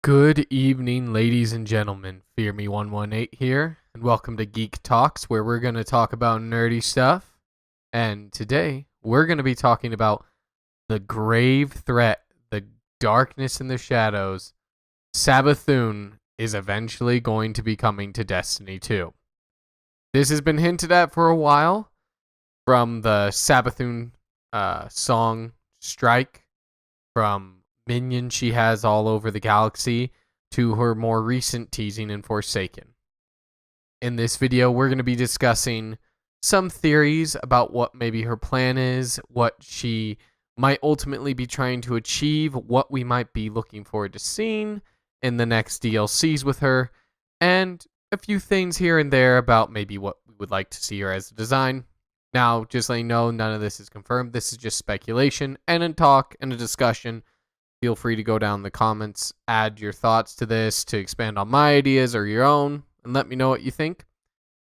Good evening, ladies and gentlemen. Fear Me 118 here, and welcome to Geek Talks, where we're going to talk about nerdy stuff. And today, we're going to be talking about the grave threat, the darkness in the shadows. Savathun is eventually going to be coming to Destiny 2. This has been hinted at for a while from the Savathun song Strike, from minions she has all over the galaxy, to her more recent teasing in Forsaken. In this video, we're going to be discussing some theories about what maybe her plan is, what she might ultimately be trying to achieve, what we might be looking forward to seeing in the next DLCs with her, and a few things here and there about maybe what we would like to see her as a design. Now, just letting you know, none of this is confirmed. This is just speculation and a talk and a discussion. Feel free to go down in the comments, add your thoughts to this to expand on my ideas or your own, and let me know what you think.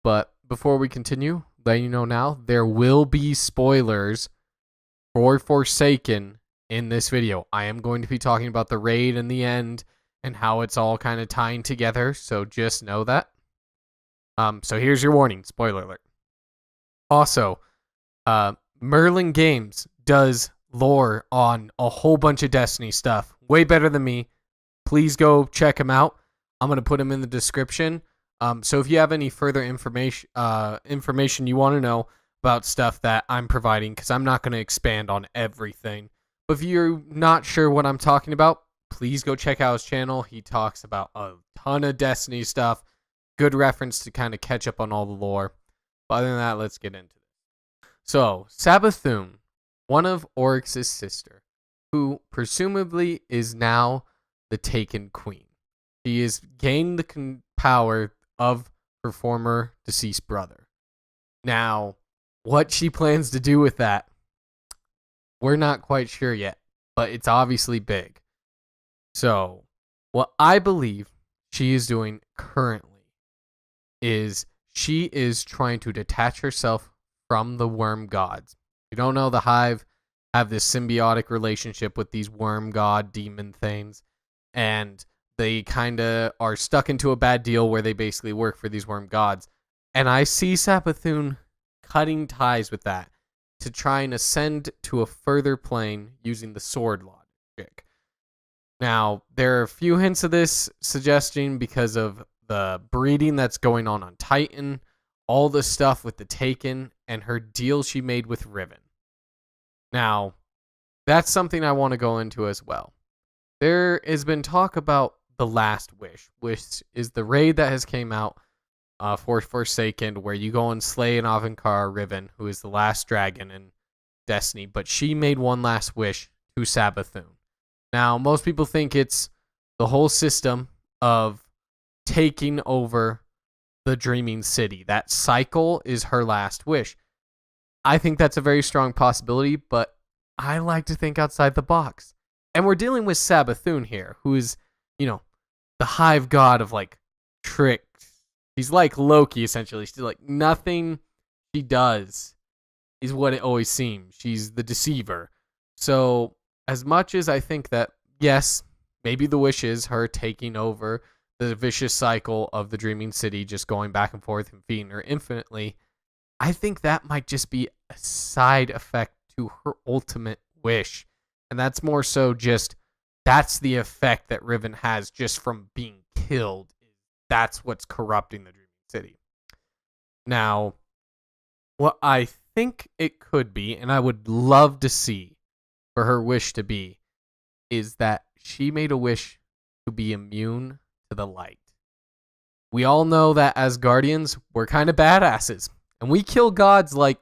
But before we continue, letting you know now, there will be spoilers for Forsaken in this video. I am going to be talking about the raid and the end and how it's all kind of tying together, so just know that. So here's your warning, spoiler alert. Also, Merlin Games does lore on a whole bunch of Destiny stuff. Way better than me. Please go check him out. I'm going to put him in the description. So if you have any further information you want to know about stuff that I'm providing, because I'm not going to expand on everything. But if you're not sure what I'm talking about, please go check out his channel. He talks about a ton of Destiny stuff. Good reference to kind of catch up on all the lore. But other than that, let's get into it. So, Savathun, one of Oryx's sister, who presumably is now the Taken Queen. She has gained the power of her former deceased brother. Now, what she plans to do with that, we're not quite sure yet, but it's obviously big. So, what I believe she is doing currently is she is trying to detach herself from the worm gods. You don't know, the Hive have this symbiotic relationship with these worm god demon things, and they kind of are stuck into a bad deal where they basically work for these worm gods. And I see Savathun cutting ties with that to try and ascend to a further plane using the sword logic. Now, there are a few hints of this suggesting because of the breeding that's going on Titan, all the stuff with the Taken, and her deal she made with Riven. Now, that's something I want to go into as well. There has been talk about the Last Wish, which is the raid that has came out for Forsaken, where you go and slay an Avankar Riven, who is the last dragon in Destiny, but she made one last wish to Savathun. Now, most people think it's the whole system of taking over the Dreaming City. That cycle is her last wish. I think that's a very strong possibility, but I like to think outside the box. And we're dealing with Savathun here, who is, the hive god of, tricks. He's like Loki, essentially. She's like, nothing she does is what it always seems. She's the deceiver. So, as much as I think that, yes, maybe the wish is her taking over the vicious cycle of the Dreaming City, just going back and forth and feeding her infinitely, I think that might just be a side effect to her ultimate wish. And that's more so just, that's the effect that Riven has just from being killed. That's what's corrupting the Dreaming City. Now, what I think it could be, and I would love to see for her wish to be, is that she made a wish to be immune to the light. We all know that as Guardians, we're kind of badasses. And we kill gods like,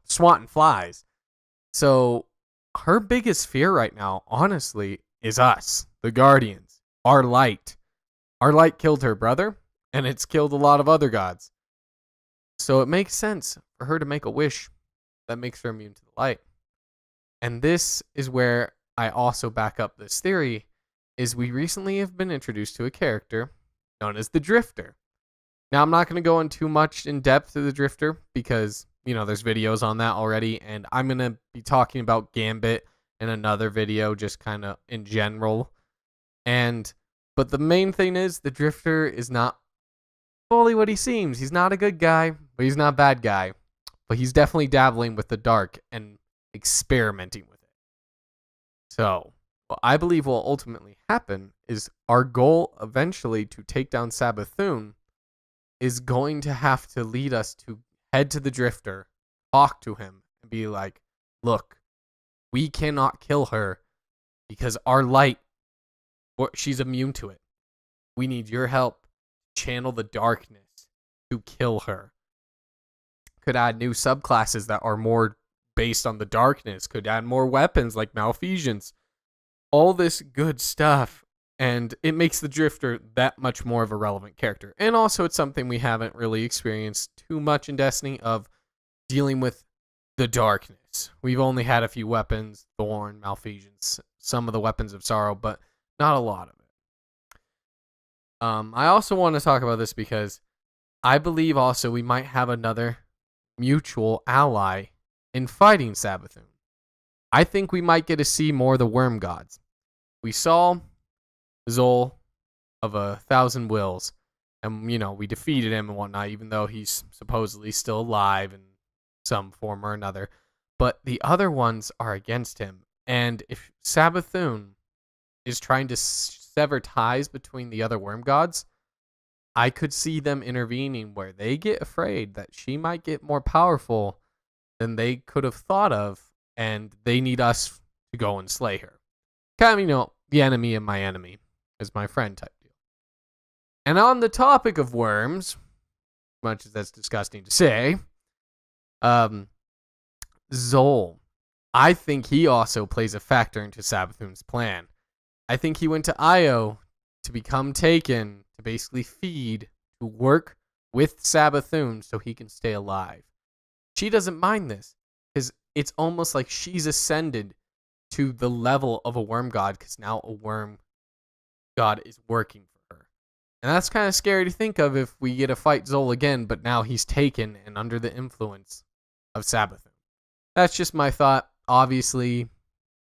swatting flies. So her biggest fear right now, honestly, is us, the Guardians, our light. Our light killed her brother, and it's killed a lot of other gods. So it makes sense for her to make a wish that makes her immune to the light. And this is where I also back up this theory, is we recently have been introduced to a character known as the Drifter. Now, I'm not going to go in too much in depth to the Drifter because, there's videos on that already, and I'm going to be talking about Gambit in another video, just kind of in general. But the main thing is the Drifter is not fully what he seems. He's not a good guy, but he's not a bad guy. But he's definitely dabbling with the dark and experimenting with it. So, what I believe will ultimately happen is our goal eventually to take down Savathun is going to have to lead us to head to the Drifter, talk to him, and be like, look, we cannot kill her because our light, she's immune to it. We need your help to channel the darkness to kill her. Could add new subclasses that are more based on the darkness. Could add more weapons like malfeasance. All this good stuff. And it makes the Drifter that much more of a relevant character. And also it's something we haven't really experienced too much in Destiny of dealing with the darkness. We've only had a few weapons, Thorn, malfeasance, some of the weapons of sorrow, but not a lot of it. I also want to talk about this because I believe also we might have another mutual ally in fighting Savathun. I think we might get to see more of the worm gods. We saw Zoll of 1,000 Wills, and we defeated him and whatnot, even though he's supposedly still alive in some form or another. But the other ones are against him, and if Savathun is trying to sever ties between the other worm gods, I could see them intervening where they get afraid that she might get more powerful than they could have thought of, and they need us to go and slay her. Kind of, the enemy of my enemy is my friend type deal. And on the topic of worms, much as that's disgusting to say, Zoll, I think he also plays a factor into Savathun's plan. I think he went to Io to become taken, to basically feed, to work with Savathun so he can stay alive. She doesn't mind this, because it's almost like she's ascended to the level of a worm god, because now a worm god is working for her. And that's kind of scary to think of if we get to fight Zoll again, but now he's taken and under the influence of Savathun. That's just my thought. Obviously,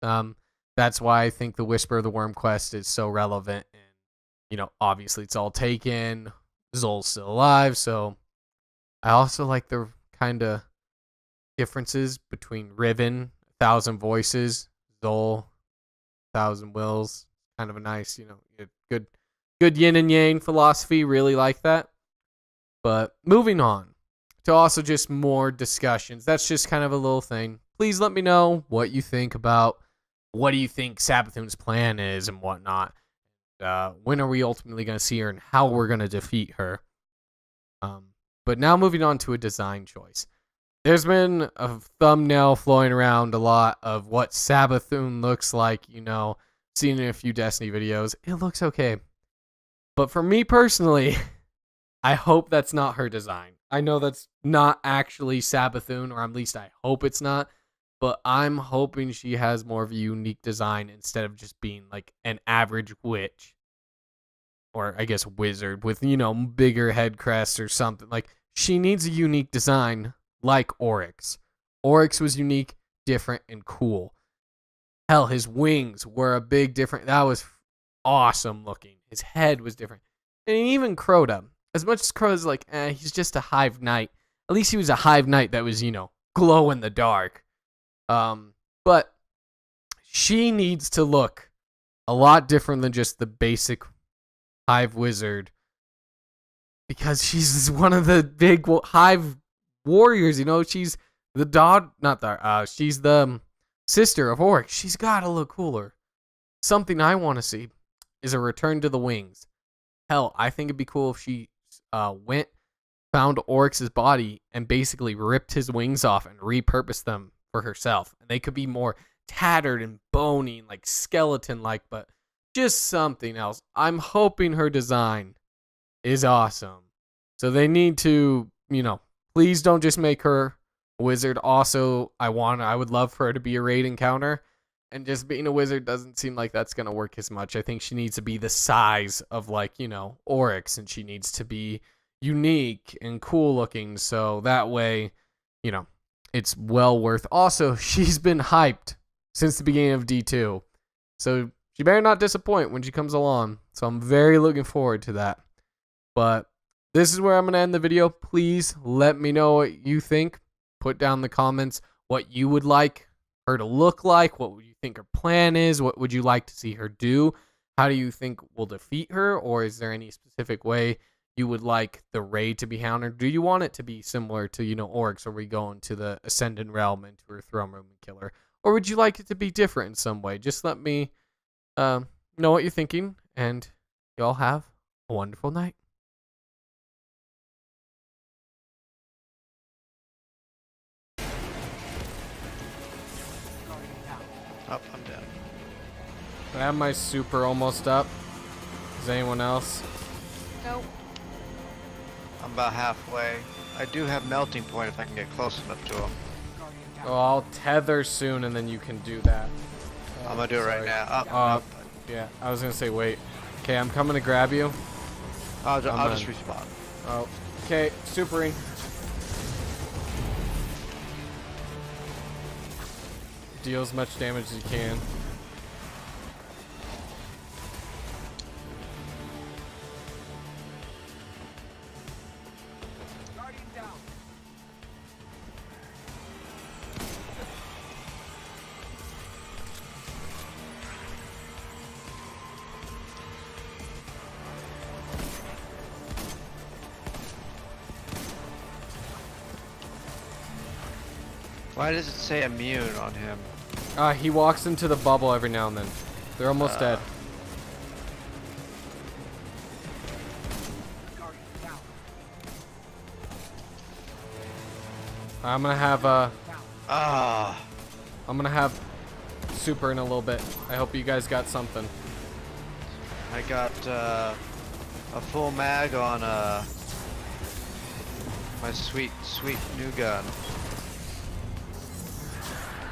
that's why I think the Whisper of the Worm quest is so relevant. And, obviously it's all taken. Zoll's still alive, so I also like the kind of differences between Riven, 1,000 Voices, Zoll, 1,000 Wills. Kind of a nice, good yin and yang philosophy. Really like that. But moving on to also just more discussions. That's just kind of a little thing. Please let me know what you think about what do you think Savathun's plan is and whatnot. When are we ultimately going to see her and how we're going to defeat her. But now moving on to a design choice. There's been a thumbnail flowing around a lot of what Savathun looks like, seen in a few Destiny videos. It looks okay. But for me personally, I hope that's not her design. I know that's not actually Savathun, or at least I hope it's not. But I'm hoping she has more of a unique design instead of just being like an average witch. Or I guess wizard with, bigger head crests or something. Like, she needs a unique design like Oryx. Oryx was unique, different, and cool. Hell, his wings were a big different. That was awesome looking. His head was different. And even Crota. As much as Crota's like, he's just a hive knight. At least he was a hive knight that was, glow in the dark. But she needs to look a lot different than just the basic hive wizard, because she's one of the big hive warriors. She's the she's the sister of Oryx. She's got to look cooler. Something I want to see is a return to the wings. Hell, I think it'd be cool if she found Oryx's body and basically ripped his wings off and repurposed them for herself. And they could be more tattered and bony, like skeleton-like, but just something else. I'm hoping her design is awesome. So they need to, please don't just make her a wizard. Also, I would love for her to be a raid encounter. And just being a wizard doesn't seem like that's going to work as much. I think she needs to be the size of, Oryx, and she needs to be unique and cool looking. So that way, it's well worth. Also, she's been hyped since the beginning of D2. So she better not disappoint when she comes along. So I'm very looking forward to that. But this is where I'm going to end the video. Please let me know what you think. Put down in the comments what you would like her to look like. What would you think her plan is? What would you like to see her do? How do you think we'll defeat her? Or is there any specific way you would like the raid to be handled? Do you want it to be similar to, Orcs, where we go into the Ascendant Realm, into her throne room and kill her? Or would you like it to be different in some way? Just let me know what you're thinking, and y'all have a wonderful night. Oh, I'm dead. I have my super almost up. Is anyone else? Nope. I'm about halfway. I do have melting point if I can get close enough to him. Oh, I'll tether soon, and then you can do that. I'm gonna do it right now. Nope. Yeah, I was gonna say wait. Okay, I'm coming to grab you. I'll just respawn. Oh, okay, supering. Deal as much damage as you can. Why does it say immune on him? He walks into the bubble every now and then. They're almost dead. I'm gonna have I'm gonna have super in a little bit. I hope you guys got something. I got a full mag on my sweet new gun.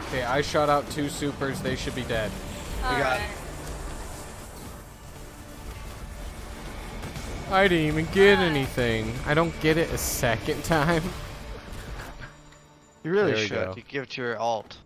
Okay, I shot out 2 supers. They should be dead. We got. I didn't even get anything. I don't get it a second time. You really There we should. go. You give it to your alt.